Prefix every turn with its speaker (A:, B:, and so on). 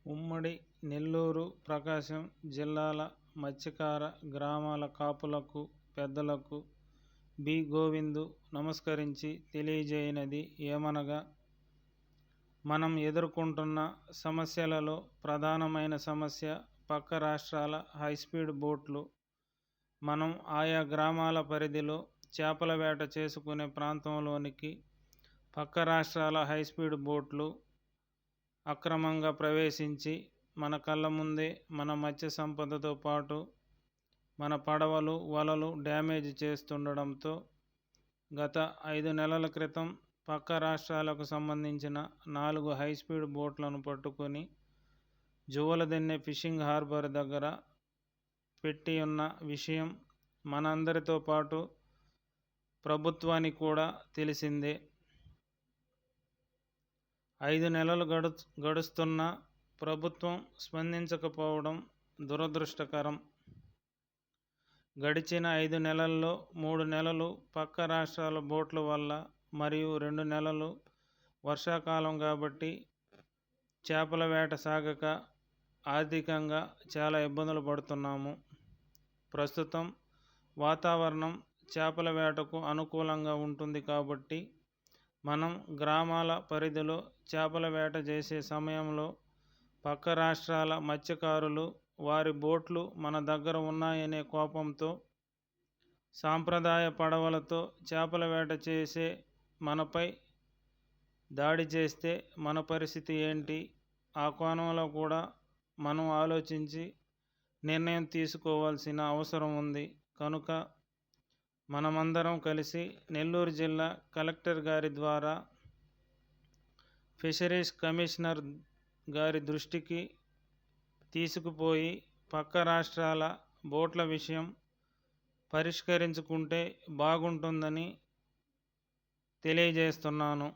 A: ఉమ్మడి నెల్లూరు, ప్రకాశం జిల్లాల మత్స్యకార గ్రామాల కాపులకు, పెద్దలకు బి. గోవిందు నమస్కరించి తెలియజేయనిది ఏమనగా, మనం ఎదుర్కొంటున్న సమస్యలలో ప్రధానమైన సమస్య పక్క రాష్ట్రాల హైస్పీడ్ బోట్లు. మనం ఆయా గ్రామాల పరిధిలో చేపల వేట చేసుకునే ప్రాంతంలోనికి పక్క రాష్ట్రాల హైస్పీడ్ బోట్లు అక్రమంగా ప్రవేశించి మన కళ్ళ ముందే మన మత్స్య సంపదతో పాటు మన పడవలు, వలలు డ్యామేజ్ చేస్తుండడంతో గత 5 నెలల క్రితం పక్క రాష్ట్రాలకు సంబంధించిన 4 హైస్పీడ్ బోట్లను పట్టుకొని జువలదిన్నె ఫిషింగ్ హార్బర్ దగ్గర పెట్టి ఉన్న విషయం మనందరితో పాటు ప్రభుత్వానికి కూడా తెలిసిందే. 5 నెలలు గడుస్తున్నా ప్రభుత్వం స్పందించకపోవడం దురదృష్టకరం. గడిచిన 5 నెలల్లో 3 నెలలు పక్క రాష్ట్రాల బోట్ల వల్ల మరియు 2 నెలలు వర్షాకాలం కాబట్టి చేపల వేట సాగక ఆర్థికంగా చాలా ఇబ్బందులు పడుతున్నాము. ప్రస్తుతం వాతావరణం చేపల వేటకు అనుకూలంగా ఉంటుంది కాబట్టి మనం గ్రామాల పరిధిలో చేపల వేట చేసే సమయంలో పక్క రాష్ట్రాల మత్స్యకారులు వారి బోట్లు మన దగ్గర ఉన్నాయనే కోపంతో సాంప్రదాయ పడవలతో చేపల వేట చేసే మనపై దాడి చేస్తే మన పరిస్థితి ఏంటి? ఆ కోణంలో కూడా మనం ఆలోచించి నిర్ణయం తీసుకోవాల్సిన అవసరం ఉంది. కనుక మనమందరం కలిసి నెల్లూరు జిల్లా కలెక్టర్ గారి ద్వారా ఫిషరీస్ కమిషనర్ గారి దృష్టికి తీసుకుపోయి పక్క రాష్ట్రాల బోట్ల విషయం పరిష్కరించుకుంటే బాగుంటుందని తెలియజేస్తున్నాను.